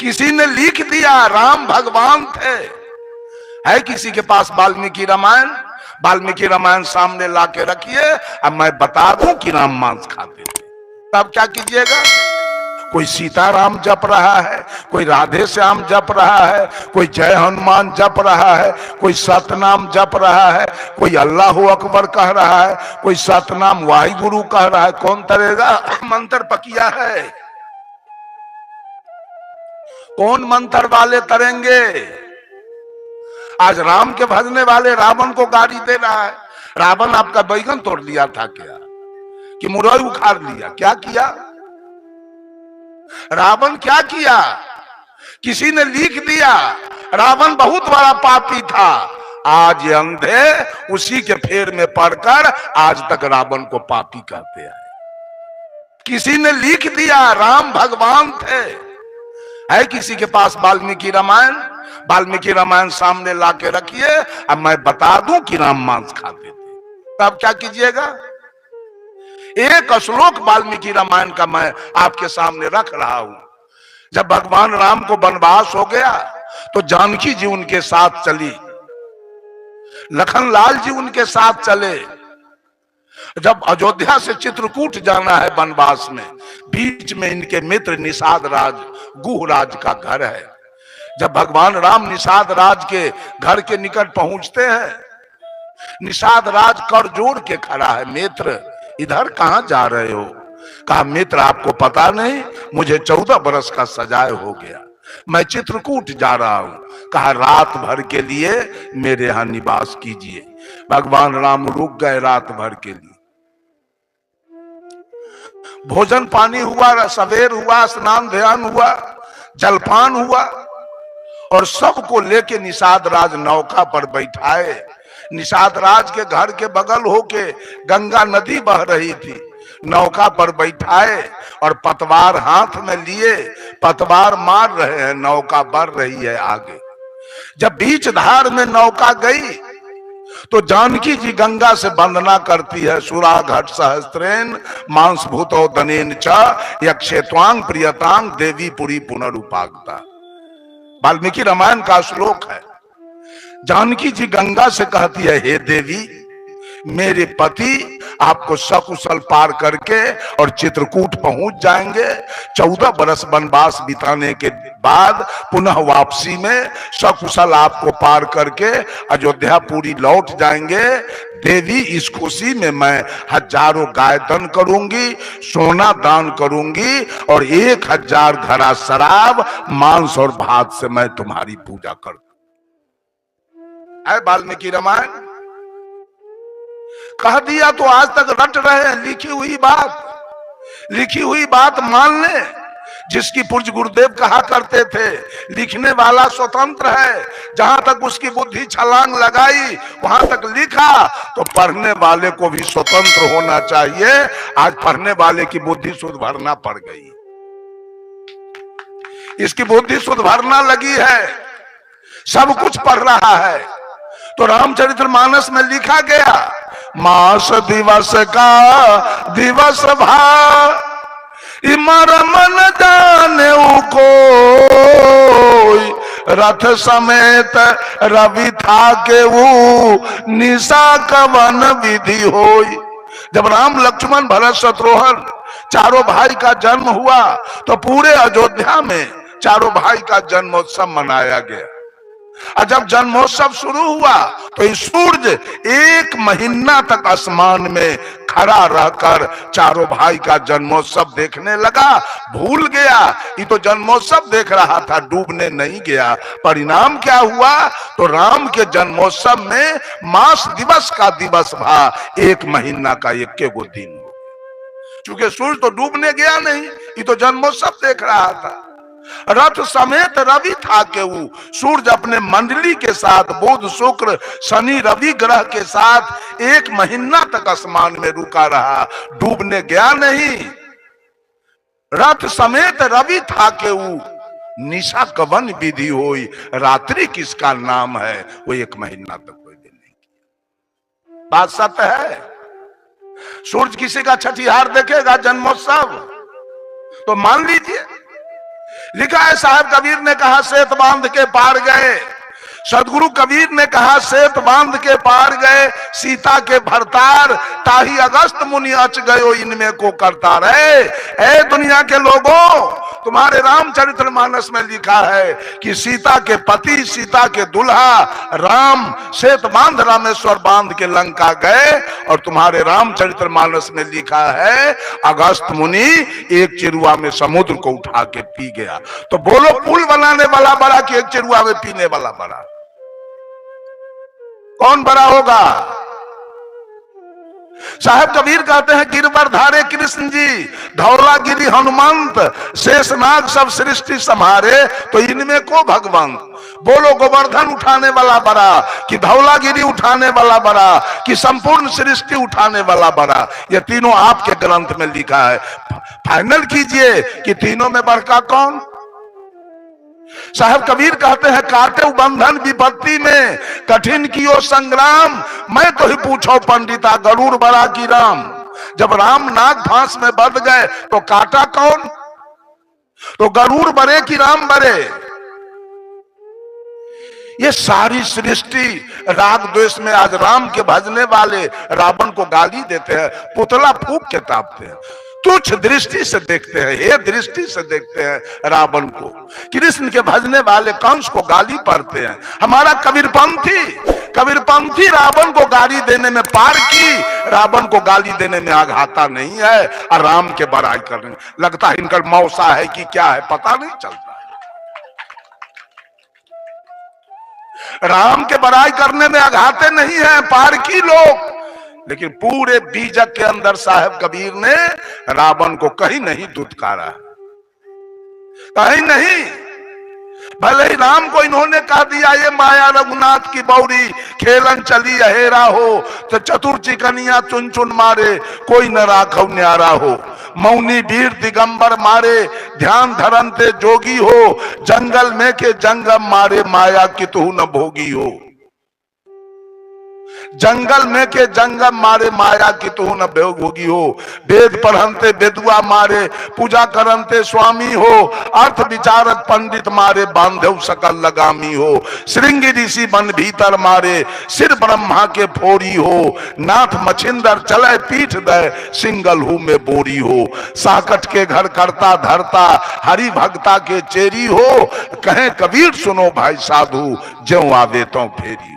किसी ने लिख दिया राम भगवान थे। है किसी के पास वाल्मीकि रामायण? वाल्मीकि रामायण सामने लाके रखिए, अब मैं बता दूं कि राम मांस खाते थे, तब क्या कीजिएगा? कोई सीताराम जप रहा है, कोई राधे श्याम जप रहा है, कोई जय हनुमान जप रहा है, कोई सतनाम जप रहा है, कोई अल्लाह अकबर कह रहा है, कोई सतनाम वाहिगुरु कह रहा है। कौन तरेगा? मंत्र पकिया है। कौन मंत्र वाले तरेंगे? आज राम के भजने वाले रावण को गाली दे रहा है। रावण आपका बैगन तोड़ लिया था क्या? कि मुरई उखाड़ लिया? क्या किया रावण? क्या किया? किसी ने लिख दिया रावण बहुत बड़ा पापी था। आज ये अंधे उसी के फेर में पड़कर आज तक रावण को पापी कहते हैं। किसी ने लिख दिया राम भगवान थे। है किसी के पास वाल्मीकि रामायण? वाल्मीकि रामायण सामने लाके रखिए, अब मैं बता दूं कि राम मांस खाते थे, तब क्या कीजिएगा? एक श्लोक वाल्मीकि रामायण का मैं आपके सामने रख रहा हूं। जब भगवान राम को वनवास हो गया तो जानकी जी उनके साथ चली, लखनलाल जी उनके साथ चले। जब अयोध्या से चित्रकूट जाना है वनवास में, बीच में इनके मित्र निषाद राज गुहराज का घर है। जब भगवान राम निषाद राज के घर के निकट पहुंचते हैं, निषाद राज कर जोड़ के खड़ा है, मित्र इधर कहां जा रहे हो? कहा मित्र आपको पता नहीं, मुझे 14 बरस का सजाए हो गया, मैं चित्रकूट जा रहा हूं। कहा रात भर के लिए मेरे यहां निवास कीजिए। भगवान राम रुक गए रात भर के लिए। भोजन पानी हुआ, सवेर हुआ, स्नान ध्यान हुआ, जलपान हुआ और सबको लेके निषाद राज नौका पर बैठाए। निषाद राज के घर के बगल होके गंगा नदी बह रही थी, नौका पर बैठाए और पतवार हाथ में लिए पतवार मार रहे हैं, नौका बढ़ रही है आगे। जब बीच धार में नौका गई तो जानकी जी गंगा से वंदना करती है, सुरा घट सहस्त्रेन मांस भूतो दनेन च यक्षेत्वांग प्रियतांग देवी पुरी पुनरुपागता। वाल्मीकि रामायण का श्लोक है। जानकी जी गंगा से कहती है, हे देवी मेरे पति आपको सकुशल पार करके और चित्रकूट पहुंच जाएंगे। 14 बरस वनवास बिताने के बाद पुनः वापसी में सकुशल आपको पार करके अयोध्या पूरी लौट जाएंगे। देवी इस खुशी में मैं हजारों गाय दान करूंगी, सोना दान करूंगी और 1000 घड़ा शराब मांस और भात से मैं तुम्हारी पूजा करूंगी। वाल्मीकि रामायण कह दिया तो आज तक रट रहे हैं। लिखी हुई बात मान ले। जिसकी पूज्य गुरुदेव कहा करते थे, लिखने वाला स्वतंत्र है, जहां तक उसकी बुद्धि छलांग लगाई वहां तक लिखा, तो पढ़ने वाले को भी स्वतंत्र होना चाहिए। आज पढ़ने वाले की बुद्धि सुधरना पड़ गई, इसकी बुद्धि सुधरना लगी है, सब कुछ पढ़ रहा है। तो रामचरितमानस में लिखा गया, मास दिवस का दिवस भा इमर मन जाने कोई, रथ समेत रवि था के वो निशा कवन विधि होई। जब राम लक्ष्मण भरत शत्रुघ्न चारों भाई का जन्म हुआ तो पूरे अयोध्या में चारों भाई का जन्मोत्सव मनाया गया। और जब जन्मोत्सव शुरू हुआ तो ये सूरज 1 महीना तक आसमान में खड़ा रहकर चारों भाई का जन्मोत्सव देखने लगा। भूल गया ये तो जन्मोत्सव देख रहा था, डूबने नहीं गया। परिणाम क्या हुआ? तो राम के जन्मोत्सव में मास दिवस का दिवस भा 1 महीना का 1 गो दिन। चूंकि सूरज तो डूबने गया नहीं, ये तो जन्मोत्सव देख रहा था। रथ समेत रवि था के वो सूरज अपने मंडली के साथ बुध शुक्र शनि रवि ग्रह के साथ 1 महीना तक आसमान में रुका रहा, डूबने गया नहीं। रथ समेत रवि था के वो निशा कवन विधि होई, रात्रि किसका नाम है, वो 1 महीना तक कोई दिन नहीं किया। बात सत्य है। सूरज किसी का छठिहार देखेगा जन्मोत्सव तो मान लीजिए लिखा है साहब कबीर ने कहा सेत बांध के पार गए, सदगुरु कबीर ने कहा सेत बांध के पार गए, सीता के भरतार ताही अगस्त मुनि अच गयो इनमें को करता रहे। ऐ दुनिया के लोगों, तुम्हारे रामचरित्र मानस में लिखा है कि सीता के पति, सीता के दुल्हा राम सेत बांध रामेश्वर बांध के लंका गए, और तुम्हारे रामचरित्र मानस में लिखा है अगस्त मुनि एक चिरुआ में समुद्र को उठा के पी गया। तो बोलो पुल बनाने वाला बड़ा कि एक चिरुआ में पीने वाला बड़ा? कौन बड़ा होगा? साहब कबीर कहते हैं गिरवर धारे कृष्ण जी, धौलागिरी हनुमंत, शेषनाग सब सृष्टि संहारे, तो इनमें को भगवंत? बोलो गोवर्धन उठाने वाला बड़ा कि धौलागिरी उठाने वाला बड़ा कि संपूर्ण सृष्टि उठाने वाला बड़ा? ये तीनों आपके ग्रंथ में लिखा है। फाइनल कीजिए कि तीनों में बड़का कौन? साहब कबीर कहते हैं काटे बंधन विपत्ति में कठिन कियो संग्राम, मैं तो ही पूछो पंडिता गरुड़ बड़ा की राम। जब राम नाग फांस में बंध गए तो काटा कौन? तो गरुड़ बड़े कि राम बड़े? ये सारी सृष्टि राग द्वेष में आज राम के भजने वाले रावण को गाली देते हैं, पुतला फूंक के तापते हैं, तुच्छ दृष्टि से देखते हैं, हे दृष्टि से देखते हैं रावण को। कृष्ण के भजने वाले कंस को गाली पड़ते हैं। हमारा कबीरपंथी रावण को गाली देने में पार की, रावण को गाली देने में आघाता नहीं है, और राम के बड़ाई करने लगता है इनका मौसा है कि क्या है पता नहीं चलता। राम के बड़ाई करने में आघाते नहीं है, पार की लोग। लेकिन पूरे बीजक के अंदर साहब कबीर ने रावण को कहीं नहीं दुत्कारा, कहीं नहीं। भले ही राम को इन्होंने कह दिया ये माया रघुनाथ की बौरी, खेलन चली अहेरा हो, तो चतुर चिकनिया चुन चुन मारे, कोई न राखव न्यारा हो। मौनी वीर दिगंबर मारे, ध्यान धरनते जोगी हो, जंगल में के जंगम मारे, माया की तू न भोगी हो। जंगल में के जंगम मारे, माया की तू न भोगी हो। वेद पढ़नते वेदुआ मारे, पूजा करनते स्वामी हो, अर्थ विचारक पंडित मारे, बांधव सकल लगामी हो। श्रृंगी ऋषि बन भीतर मारे, सिर ब्रह्मा के फोरी हो। नाथ मछिंदर चले पीठ दे, सिंगल हूं में बोरी हो। साकट के घर करता धरता, हरि भक्ता के चेरी हो। कहें कबीर सुनो भाई साधु, ज्यों आवे तो फेरी।